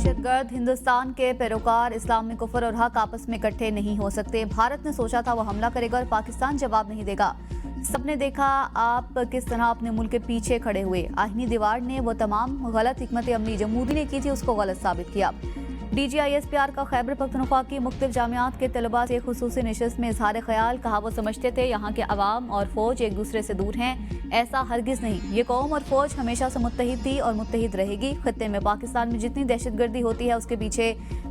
दहशतगर्द हिंदुस्तान के पैरोकार इस्लामी कुफर और हक आपस में इकट्ठे नहीं हो सकते। भारत ने सोचा था वो हमला करेगा और पाकिस्तान जवाब नहीं देगा। सबने देखा आप किस तरह अपने मुल्क के पीछे खड़े हुए। आहिनी दीवार ने वो तमाम गलत हिकमत अमली जमहूरी ने की थी उसको गलत साबित किया। DGISPR का खैबर पख्तूनख्वा की मुख्तलिफ जामियात के तलबा से खुसूसी नशिस्त में इजहार ख्याल। कहा वो समझते थे यहाँ के अवाम और फौज एक दूसरे से दूर हैं। ऐसा हरगिज नहीं। ये कौम और फौज हमेशा से मुत्तहिद थी और मुत्तहिद रहेगी। खित्ते में पाकिस्तान में जितनी दहशतगर्दी होती है उसके पीछे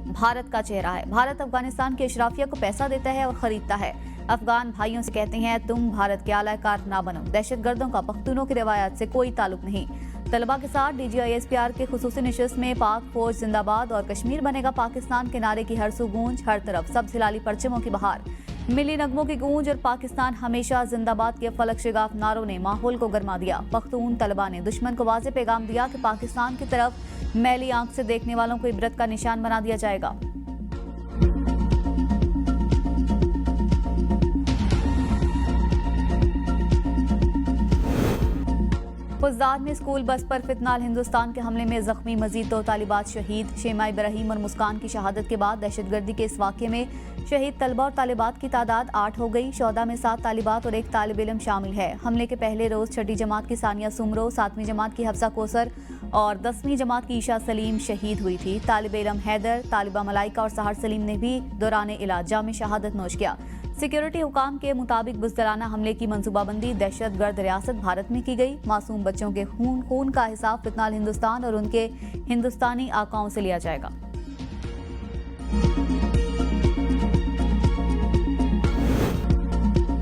भारत का चेहरा है। भारत अफगानिस्तान की अशराफिया को पैसा देता है और खरीदता है। अफगान भाइयों से कहते हैं तुम भारत के आलाकार ना बनो। दहशतगर्दों का पख्तूनों की रिवायात से कोई ताल्लुक नहीं। तलबा के साथ DGISPR के खुसूसी नशिस्त में पाक फौज जिंदाबाद और कश्मीर बनेगा पाकिस्तान के नारे की हर सू गूंज, हर तरफ सब हिलाली परचमों की बहार, मिली नगमों की गूंज और पाकिस्तान हमेशा जिंदाबाद के फलक शिगाफ नारों ने माहौल को गरमा दिया। पख्तून तलबा ने दुश्मन को वाज़ेह पैगाम दिया कि पाकिस्तान की तरफ मैली आंख से देखने वालों को इबरत का निशान बना दिया जाएगा। फुज़दार में स्कूल बस पर फितनाल हिंदुस्तान के हमले में जख्मी मजीद 2 तालिबात शहीद। शेमा इब्राहिम और मुस्कान की शहादत के बाद दहशतगर्दी के इस वाक़े में शहीद तलबा और तालिबात की तादाद 8 हो गई। 14 में 7 तालिबात और 1 तालिब इल्म शामिल है। हमले के पहले रोज 6ठी जमात की सानिया सुमरो, 7वीं जमात की हफ्सा कोसर और 10वीं जमात की ईशा सलीम शहीद हुई थी। तालिब इल्म हैदर, तालिबा मलाइका और सहर सलीम ने भी दौरान इलाज जाम शहादत नोश किया। सिक्योरिटी हुकाम के मुताबिक बुज़दिलाना हमले की मंसूबाबंदी दहशतगर्द रियासत भारत में की गई। मासूम बच्चों के खून का हिसाब फितनाल हिंदुस्तान और उनके हिंदुस्तानी आकाओं से लिया जाएगा।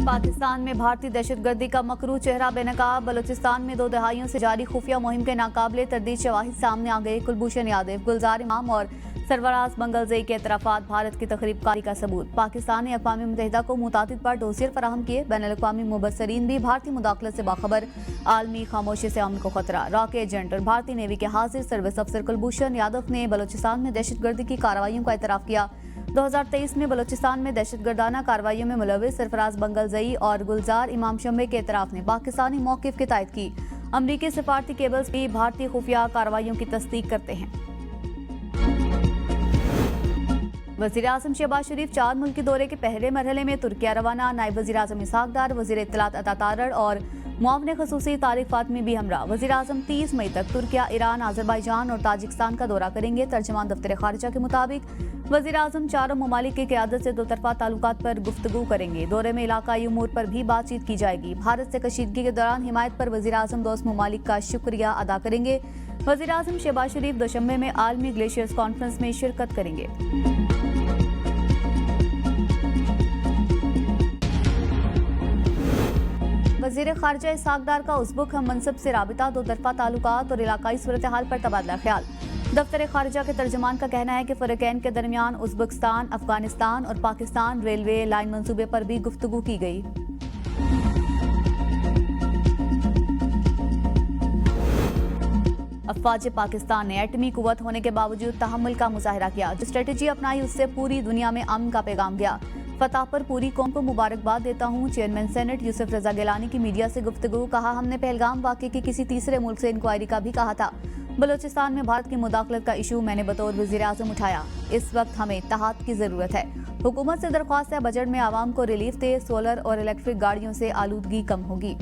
पाकिस्तान में भारतीय दहशतगर्दी का मकरू चेहरा बेनकाब। बलूचिस्तान में 2 दहाइयों से जारी खुफिया मुहिम के नाकाबिले तरदीद शवाहिद सामने आ गए। कुलभूषण यादव, गुलजार इमाम और सरवराज मंगलजई के एतराफात भारत की तखरीबकारी का सबूत। पाकिस्तान ने अक़वाम मुत्तहिदा को मुतादिद बार डोसियर फराहम किए। बैनुल-अक़वामी मुबस्सरीन भी भारतीय मुदाखलत से बाखबर। आलमी खामोशी से अमन को खतरा। रॉकेट एजेंट और भारतीय नेवी के हाजिर सर्विस अफसर कुलभूषण यादव ने बलूचिस्तान में दहशतगर्दी की कार्रवाइयों का एतराफ़ किया। 2023 में बलूचिस्तान में दहशतगर्दाना कार्रवाइयों में मुलविस सरफराज मंगलजई और गुलजार इमाम शम्बे के एतराफ़ ने पाकिस्तानी मौक़िफ़ की तायद की। अमरीकी सिफारती केबल्स भी भारतीय खुफिया कार्रवाइयों की तस्दीक करते हैं। वज़ीर आज़म शहबाज शरीफ 4 मुल्की दौरे के पहले मरहले में तुर्किया रवाना। नायब वज़ीर आज़म इसहाक डार, वज़ीर इत्तलात अता तारड़ और मुआविन ख़ुसूसी तारिक फातमी भी हमरा। वज़ीर आज़म 30 मई तक तुर्किया, ईरान, आज़रबाईजान और ताजिकिस्तान का दौरा करेंगे। तर्जमान दफ्तर खारिजा के मुताबिक वज़ीर आज़म चारों ममालिक की क़यादत से 2 तरफ़ा ताल्लुकात पर गुफ्तगू करेंगे। दौरे में इलाकाई उमूर पर भी बातचीत की जाएगी। भारत से कशीदगी के दौरान हिमायत पर वज़ीर आज़म दोस्त ममालिक का शुक्रिया अदा करेंगे। वज़ीर आज़म शहबाज शरीफ दोशंबे में आलमी ग्लेशियर्स कॉन्फ्रेंस में शिरकत करेंगे। वज़ीर खारिजा इसहाक डार का उज़्बेक हम मनसब से राबिता, 2 तरफ़ा ताल्लुकात और इलाकाई सूरत हाल पर तबादला ख्याल। दफ्तर खारिजा के तर्जमान का कहना है कि फ़रक़ैन के दरमियान उज़्बेकिस्तान, अफगानिस्तान और पाकिस्तान रेलवे लाइन मंसूबे पर भी गुफ्तगू की गई। अफ़वाज पाकिस्तान ने एटमी कुव्वत होने के बावजूद तहम्मुल का मुजाहिरा किया। जो स्ट्रेटजी अपनाई उससे पूरी दुनिया में अमन का पैगाम गया। फतह पर पूरी कौम को मुबारकबाद देता हूँ। चेयरमैन सेनेट यूसुफ रजा गिलानी की मीडिया से गुफ्तगू। कहा हमने पहलगाम वाक़े की किसी तीसरे मुल्क से इंक्वायरी का भी कहा था। बलूचिस्तान में भारत की मुदाखलत का इशू मैंने बतौर वज़ीर आज़म उठाया। इस वक्त हमें इत्तेहाद की ज़रूरत है। हुकूमत से दरख्वास्त है बजट में आवाम को रिलीफ दे। सोलर और इलेक्ट्रिक गाड़ियों से आलूदगी कम होगी।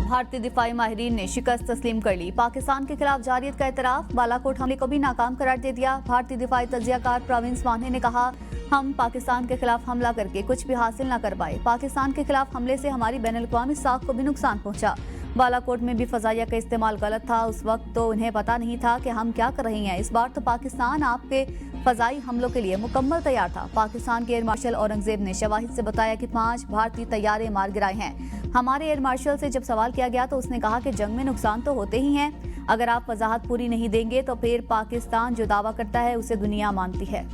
भारतीय दिफाई माहिरीन ने शिकस्त तस्लीम कर ली। पाकिस्तान के खिलाफ जारियत का एतराफ़। बालाकोट हमले को भी नाकाम करार दे दिया। भारतीय दिफाई तज्ज़ियाकार प्रवीण स्वाने ने कहा हम पाकिस्तान के खिलाफ हमला करके कुछ भी हासिल न कर पाए। पाकिस्तान के खिलाफ हमले से हमारी बैनुल-अक़वामी साख को भी नुकसान पहुंचा। बालाकोट में भी फ़ज़ाइया का इस्तेमाल गलत था। उस वक्त तो उन्हें पता नहीं था कि हम क्या कर रहे हैं। इस बार तो पाकिस्तान आपके फ़ज़ाई हमलों के लिए मुकम्मल तैयार था। पाकिस्तान के एयर मार्शल औरंगज़ेब ने शवाहिद से बताया कि 5 भारतीय तैयारे मार गिराए हैं। हमारे एयर मार्शल से जब सवाल किया गया तो उसने कहा कि जंग में नुकसान तो होते ही हैं। अगर आप वजाहत पूरी नहीं देंगे तो फिर पाकिस्तान जो दावा करता है उसे दुनिया मानती है।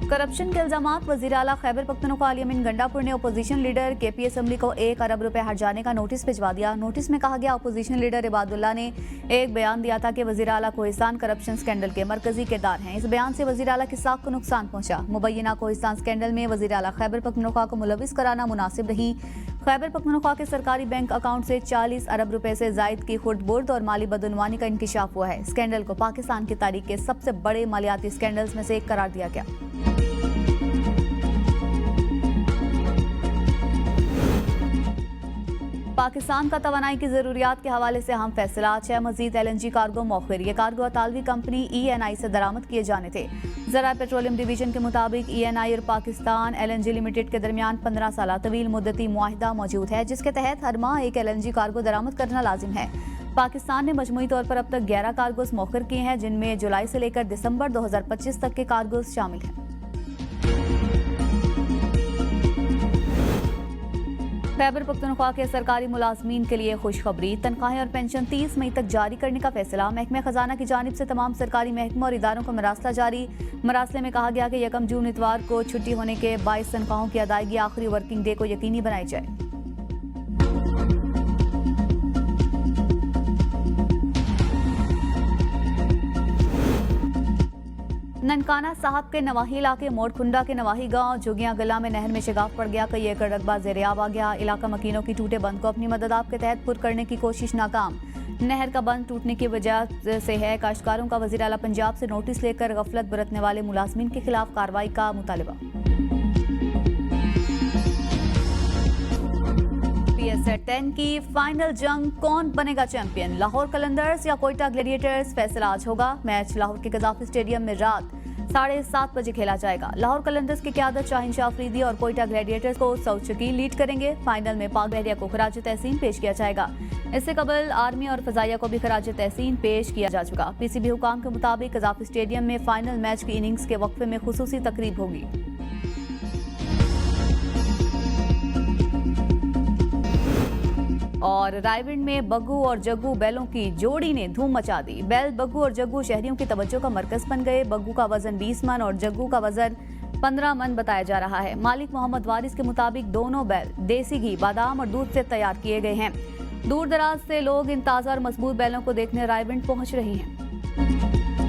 करप्शन के इल्जामात। वज़ीर आला खैबर पख्तूनख्वा अली अमीन गंडापुर ने अपोजिशन लीडर KP असम्बली को 1 अरब रुपए हर्जाने का नोटिस भिजवा दिया। नोटिस में कहा गया अपोजिशन लीडर इबादुल्ला ने एक बयान दिया था कि वज़ीर आला कोहिस्तान करप्शन स्कैंडल के मरकजी किरदार हैं। इस बयान से वज़ीर आला की साख को नुकसान पहुंचा। मुबैना कोहिस्तान स्कैंडल में वज़ीर आला खैबर पख्तूनख्वा को मुलविस कराना मुनासिब नहीं। खैबर पख्तूनख्वा के सरकारी बैंक अकाउंट से 40 अरब रुपए से जायद की खुर्द-बुर्द और माली बदउनवानी का इंकिशाफ हुआ है। स्कैंडल को पाकिस्तान की तारीख के सबसे बड़े मालियाती स्कैंडल्स में से एक करार दिया गया। पाकिस्तान का तवानाई की जरूरियात के हवाले से अहम फैसला। 6 मजीद LNG कार्गो मौखिर। ये कार्गो अतालवी कंपनी ENI से दरामद किए जाने थे। ज़रा पेट्रोलियम डिवीजन के मुताबिक ENI और पाकिस्तान LNG लिमिटेड के दरमियान 15 साल तवील मुद्दती मुआहिदा मौजूद है, जिसके तहत हर माह एक LNG कार्गो दरामद करना लाजिम है। पाकिस्तान ने मजमूई तौर पर अब तक 11 कार्गोस मौखिर किए हैं, जिनमें जुलाई से लेकर दिसंबर 2025 तक के कार्गोस शामिल हैं। खैबर पख्तूनख्वा के सरकारी मुलाजमीन के लिए खुशखबरी। तनख्वाहें और पेंशन 30 मई तक जारी करने का फैसला। महकमा खजाना की जानिब से तमाम सरकारी महकमों और इदारों को मरासला जारी। मरासले में कहा गया कि 1 जून इतवार को छुट्टी होने के 22 तनख्वाहों की अदायगी आखिरी वर्किंग डे को यकीनी बनाई जाए। ननकाना साहब के नवाही इलाके मोड़खुंडा के नवाही गांव जोगिया गला में नहर में शिगाफ पड़ गया। कई एकड़ रकबा ज़ेर-ए-आब आ गया। इलाका मकीनों की टूटे बंद को अपनी मदद आपके तहत पुर करने की कोशिश नाकाम। नहर का बंद टूटने की वजह से है काश्तकारों का वज़ीर आला पंजाब से नोटिस लेकर गफलत बरतने वाले मुलाजमीन के खिलाफ कार्रवाई का मुतालबा। PSL 10 की फाइनल जंग, कौन बनेगा चैंपियन? लाहौर कलंदर्स या कोयटा ग्लैडिएटर्स? फैसला आज होगा। मैच लाहौर के कज़ाफी स्टेडियम में रात 7:30 बजे खेला जाएगा। लाहौर कलंदर्स की क़यादत शाहीन शाह अफरीदी और कोयटा ग्लैडिएटर्स को सऊद शकील लीड करेंगे। फाइनल में पाक बहरिया को खराज तहसीन पेश किया जाएगा। इससे कबल आर्मी और फजाइया को भी खराज तहसीन पेश किया जा चुका। PCB हुकाम के मुताबिक कज़ाफी स्टेडियम में फाइनल मैच की इनिंग्स के वक्फे में खुसूसी तकरीब होगी। और रायविंड में बग्गू और जग्गू बैलों की जोड़ी ने धूम मचा दी। बैल बग्गू और जग्गू शहरियों की तवज्जो का मरकज बन गए। बग्गू का वजन 20 मन और जग्गू का वजन 15 मन बताया जा रहा है। मालिक मोहम्मद वारिस के मुताबिक दोनों बैल देसी घी, बादाम और दूध से तैयार किए गए हैं। दूर दराज से लोग इन ताज़ा और मजबूत बैलों को देखने रायविंड पहुंच रहे हैं।